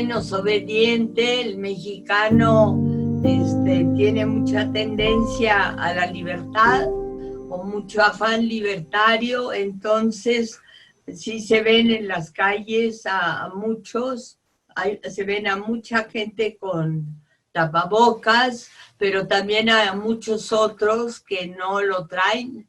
menos obediente. El mexicano tiene mucha tendencia a la libertad o mucho afán libertario, entonces sí se ven en las calles a muchos, se ven a mucha gente con tapabocas, pero también a muchos otros que no lo traen,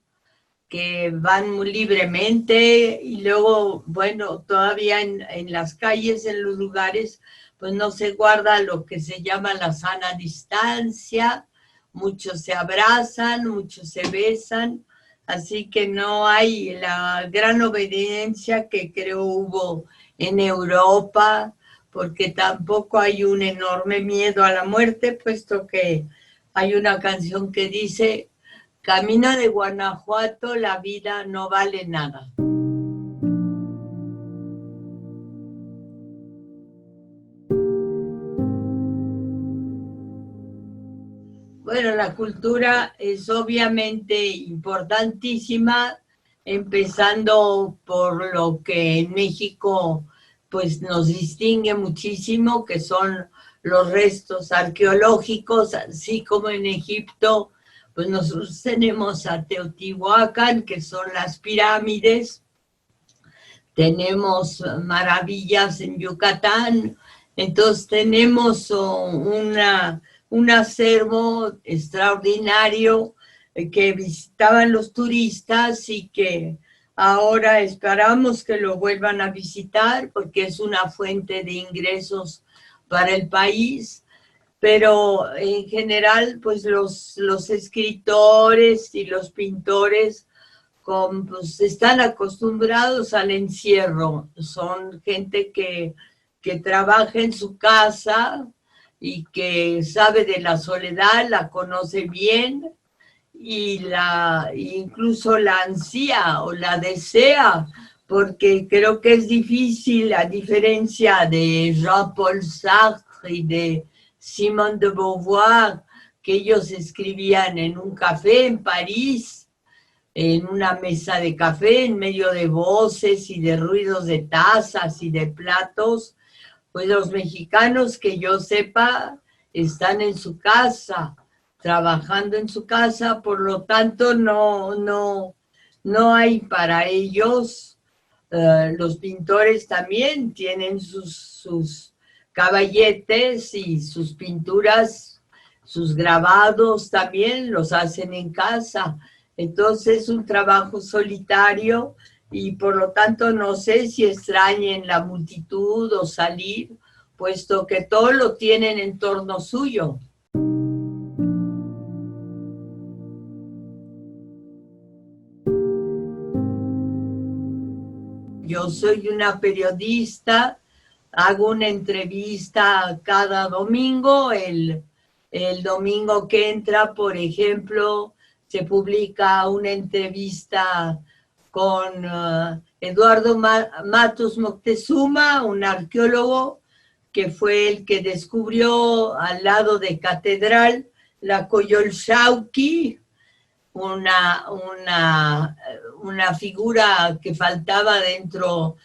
que van muy libremente, y luego, bueno, todavía en las calles, en los lugares, pues no se guarda lo que se llama la sana distancia, muchos se abrazan, muchos se besan, así que no hay la gran obediencia que creo hubo en Europa, porque tampoco hay un enorme miedo a la muerte, puesto que hay una canción que dice: camino de Guanajuato, la vida no vale nada. Bueno, la cultura es obviamente importantísima, empezando por lo que en México pues nos distingue muchísimo, que son los restos arqueológicos, así como en Egipto, pues nosotros tenemos a Teotihuacán, que son las pirámides, tenemos maravillas en Yucatán, entonces tenemos un acervo extraordinario que visitaban los turistas y que ahora esperamos que lo vuelvan a visitar porque es una fuente de ingresos para el país. Pero en general, pues los escritores y los pintores pues, están acostumbrados al encierro, son gente que trabaja en su casa y que sabe de la soledad, la conoce bien y incluso la ansía o la desea, porque creo que es difícil, a diferencia de Jean-Paul Sartre y de Simone de Beauvoir, que ellos escribían en un café en París, en una mesa de café, en medio de voces y de ruidos de tazas y de platos, pues los mexicanos, que yo sepa, están en su casa, trabajando en su casa, por lo tanto no hay para ellos. Los pintores también tienen sus caballetes y sus pinturas, sus grabados también los hacen en casa. Entonces es un trabajo solitario y por lo tanto no sé si extrañen la multitud o salir, puesto que todo lo tienen en torno suyo. Yo soy una periodista, hago una entrevista cada domingo. El domingo que entra, por ejemplo, se publica una entrevista con Eduardo Matus Moctezuma, un arqueólogo que fue el que descubrió al lado de Catedral la Coyolxauhqui, una figura que faltaba dentro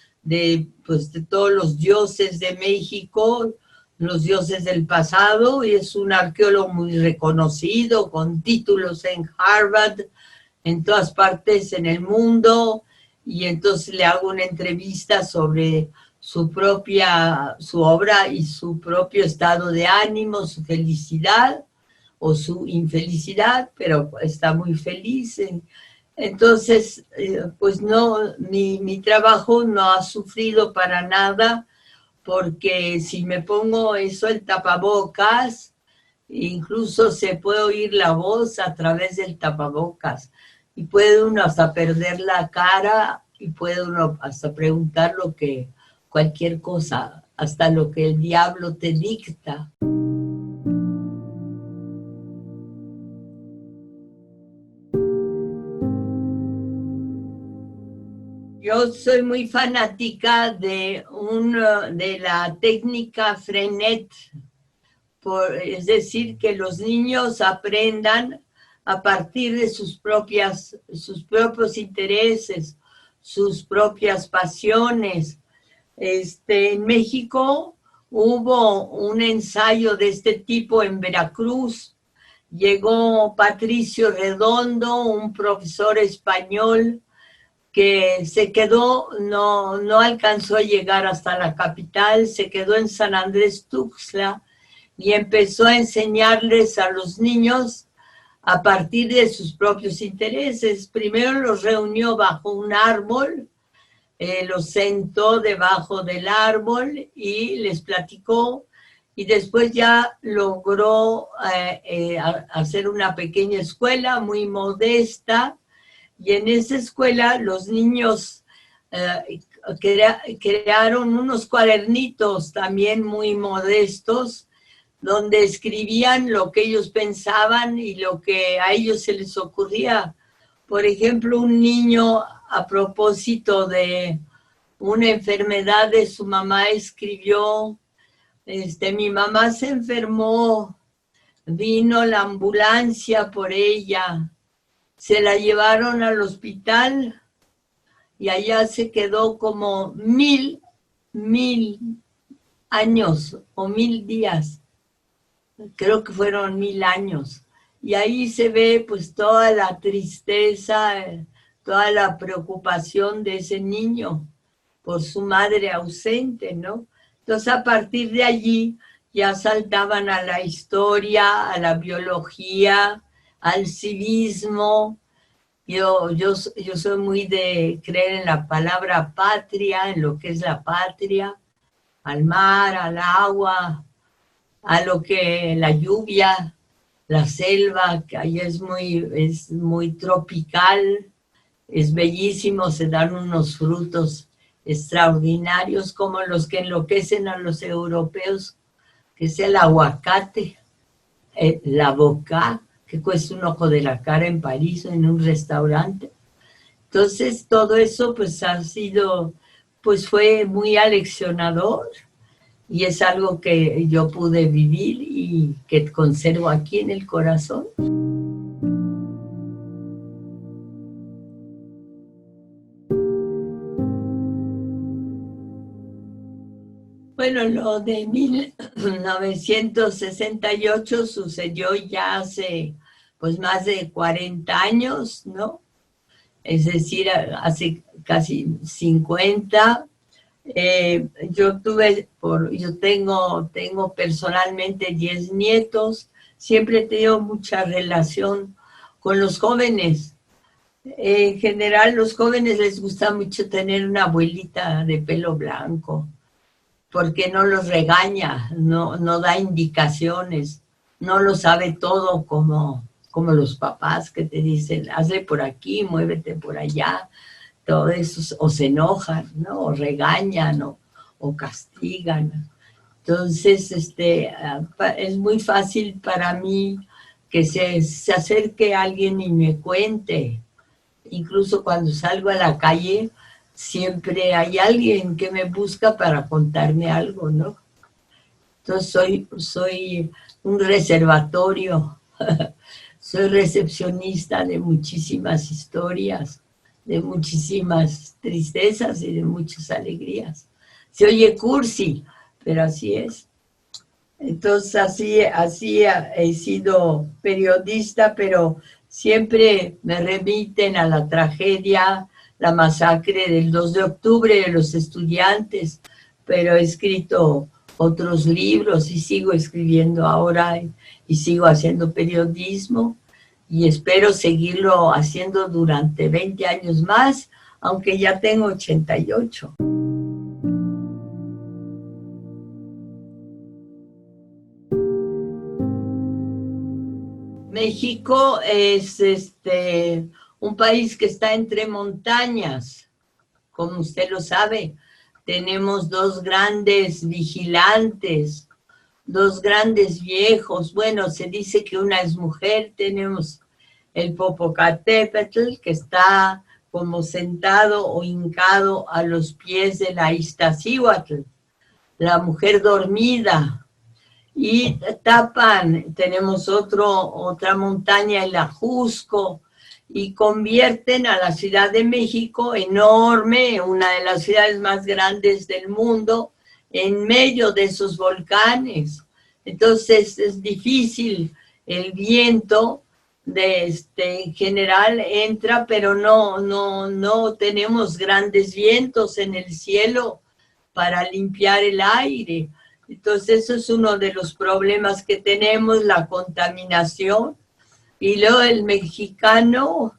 pues, de todos los dioses de México, los dioses del pasado, y es un arqueólogo muy reconocido, con títulos en Harvard, en todas partes en el mundo, y entonces le hago una entrevista sobre su obra y su propio estado de ánimo, su felicidad o su infelicidad, pero está muy feliz. Entonces, pues no, mi trabajo no ha sufrido para nada, porque si me pongo eso, el tapabocas, incluso se puede oír la voz a través del tapabocas y puede uno hasta perder la cara y puede uno hasta preguntar cualquier cosa, hasta lo que el diablo te dicta. Yo soy muy fanática de la técnica Freinet, es decir, que los niños aprendan a partir de sus propios intereses, sus propias pasiones. En México hubo un ensayo de este tipo en Veracruz. Llegó Patricio Redondo, un profesor español que se quedó, no alcanzó a llegar hasta la capital, se quedó en San Andrés Tuxtla y empezó a enseñarles a los niños a partir de sus propios intereses. Primero los reunió bajo un árbol, los sentó debajo del árbol y les platicó, y después ya logró hacer una pequeña escuela muy modesta, y en esa escuela los niños crearon unos cuadernitos también muy modestos, donde escribían lo que ellos pensaban y lo que a ellos se les ocurría. Por ejemplo, un niño, a propósito de una enfermedad de su mamá, escribió, mi mamá se enfermó, vino la ambulancia por ella, se la llevaron al hospital y allá se quedó como 1000 años o 1000 días. Creo que fueron 1000 años. Y ahí se ve pues toda la tristeza, toda la preocupación de ese niño por su madre ausente, ¿no? Entonces a partir de allí ya saltaban a la historia, a la biología, al civismo. Yo soy muy de creer en la palabra patria, en lo que es la patria, al mar, al agua, a lo que la lluvia, la selva, que ahí es muy tropical, es bellísimo, se dan unos frutos extraordinarios como los que enloquecen a los europeos, que es el aguacate, la boca, que cuesta un ojo de la cara en París o en un restaurante. Entonces todo eso pues pues fue muy aleccionador, y es algo que yo pude vivir y que conservo aquí en el corazón. Bueno, lo de 1968 sucedió ya hace pues más de 40 años, ¿no? Es decir, hace casi 50. Yo tengo personalmente 10 nietos, siempre he tenido mucha relación con los jóvenes. En general, los jóvenes les gusta mucho tener una abuelita de pelo blanco, porque no los regaña, no da indicaciones, no lo sabe todo como los papás que te dicen, hazle por aquí, muévete por allá, todo eso, o se enojan, ¿no? O regañan, o castigan. Entonces, es muy fácil para mí que se acerque alguien y me cuente. Incluso cuando salgo a la calle, siempre hay alguien que me busca para contarme algo, ¿no? Entonces soy un reservatorio, soy recepcionista de muchísimas historias, de muchísimas tristezas y de muchas alegrías. Se oye cursi, pero así es. Entonces así he sido periodista, pero siempre me remiten a la tragedia, la masacre del 2 de octubre de los estudiantes, pero he escrito otros libros y sigo escribiendo ahora y sigo haciendo periodismo y espero seguirlo haciendo durante 20 años más, aunque ya tengo 88. México es un país que está entre montañas, como usted lo sabe. Tenemos dos grandes vigilantes, dos grandes viejos. Bueno, se dice que una es mujer. Tenemos el Popocatépetl, que está como sentado o hincado a los pies de la Iztaccíhuatl, la mujer dormida. Y tapan, tenemos otra montaña, el Ajusco, y convierten a la Ciudad de México, enorme, una de las ciudades más grandes del mundo, en medio de esos volcanes. Entonces es difícil, el viento en general entra, pero no tenemos grandes vientos en el cielo para limpiar el aire. Entonces eso es uno de los problemas que tenemos, la contaminación. Y luego el mexicano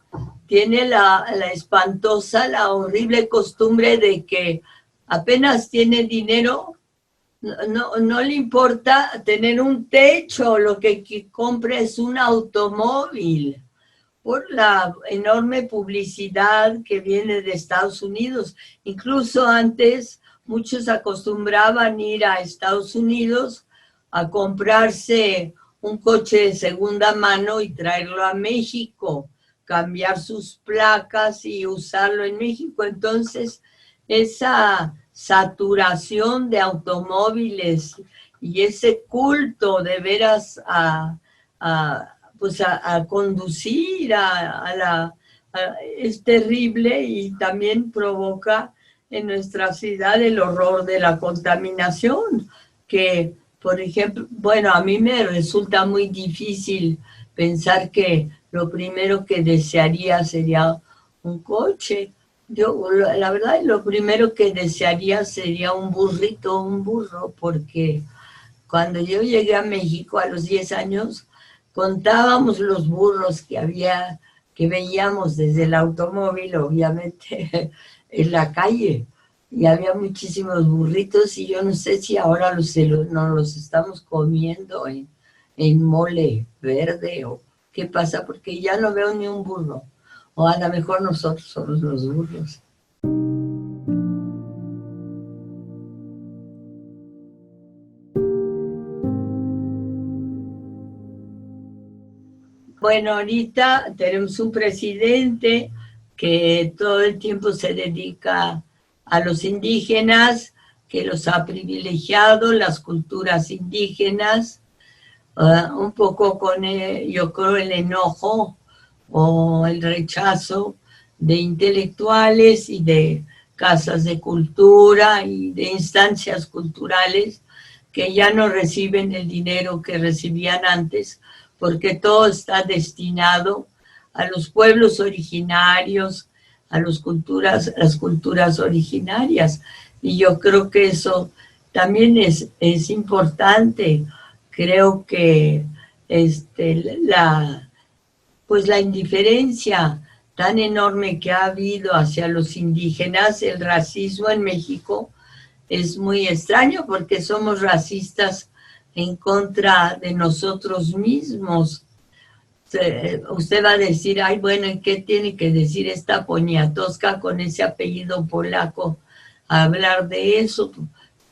tiene la espantosa, la horrible costumbre de que apenas tiene dinero, no le importa tener un techo, lo que compra es un automóvil, por la enorme publicidad que viene de Estados Unidos. Incluso antes muchos acostumbraban ir a Estados Unidos a comprarse un coche de segunda mano y traerlo a México, cambiar sus placas y usarlo en México. Entonces, esa saturación de automóviles y ese culto de veras a conducir es terrible, y también provoca en nuestra ciudad el horror de la contaminación, que, por ejemplo, bueno, a mí me resulta muy difícil pensar que lo primero que desearía sería un coche. Yo, la verdad, lo primero que desearía sería un burrito, un burro, porque cuando yo llegué a México a los 10 años, contábamos los burros que veíamos desde el automóvil, obviamente, en la calle. Y había muchísimos burritos, y yo no sé si ahora nos los estamos comiendo en mole verde o qué pasa, porque ya no veo ni un burro. O a lo mejor nosotros somos los burros. Bueno, ahorita tenemos un presidente que todo el tiempo se dedica a los indígenas, que los ha privilegiado, las culturas indígenas, un poco con, yo creo, el enojo o el rechazo de intelectuales y de casas de cultura y de instancias culturales que ya no reciben el dinero que recibían antes, porque todo está destinado a los pueblos originarios, a las culturas originarias. Y yo creo que eso también es importante. Creo que la indiferencia tan enorme que ha habido hacia los indígenas, el racismo en México, es muy extraño, porque somos racistas en contra de nosotros mismos. Usted va a decir, ay, bueno, ¿y qué tiene que decir esta Poniatowska con ese apellido polaco a hablar de eso?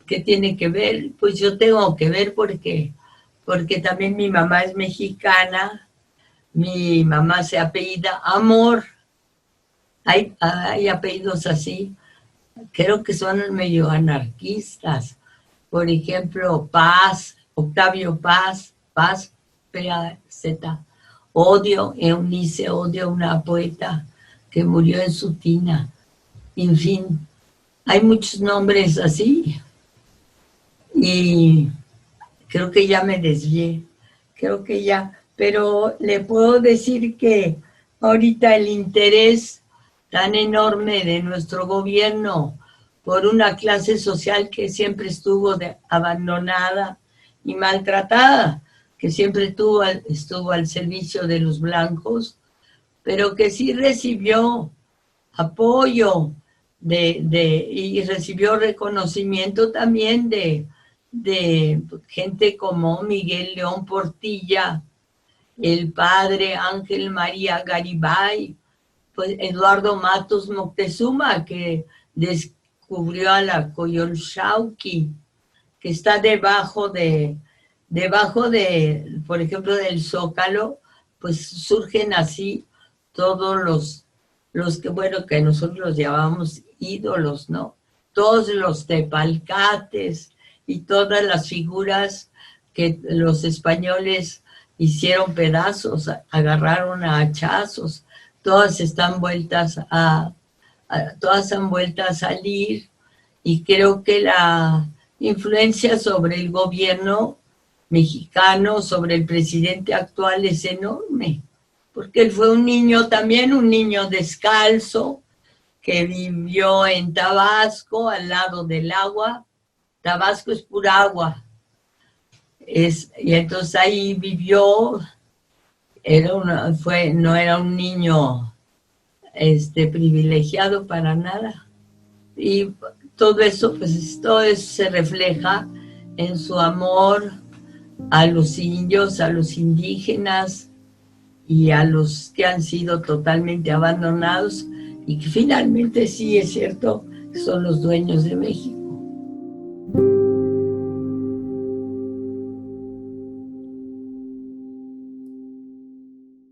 ¿Qué tiene que ver? Pues yo tengo que ver porque también mi mamá es mexicana, mi mamá se apellida Amor, hay apellidos así, creo que son medio anarquistas. Por ejemplo, Paz, Octavio Paz, P-A-Z. Odio, Eunice Odio, una poeta que murió en Sutina. En fin, hay muchos nombres así. Y creo que ya me desvié, pero le puedo decir que ahorita el interés tan enorme de nuestro gobierno por una clase social que siempre estuvo abandonada y maltratada, que siempre estuvo al servicio de los blancos, pero que sí recibió apoyo y recibió reconocimiento también de gente como Miguel León Portilla, el padre Ángel María Garibay, pues Eduardo Matos Moctezuma, que descubrió a la Coyolxauhqui, que está debajo de, por ejemplo, del Zócalo, pues surgen así todos los que, bueno, que nosotros los llamamos ídolos, ¿no? Todos los tepalcates y todas las figuras que los españoles hicieron pedazos, agarraron a hachazos, todas están vueltas todas han vuelto a salir, y creo que influencia sobre el gobierno mexicano, sobre el presidente actual, es enorme, porque él fue un niño también, un niño descalzo, que vivió en Tabasco, al lado del agua. Tabasco es pura agua. Y entonces ahí vivió, no era un niño privilegiado para nada. Y todo eso, pues todo eso se refleja en su amor a los indios, a los indígenas y a los que han sido totalmente abandonados y que finalmente sí es cierto, son los dueños de México.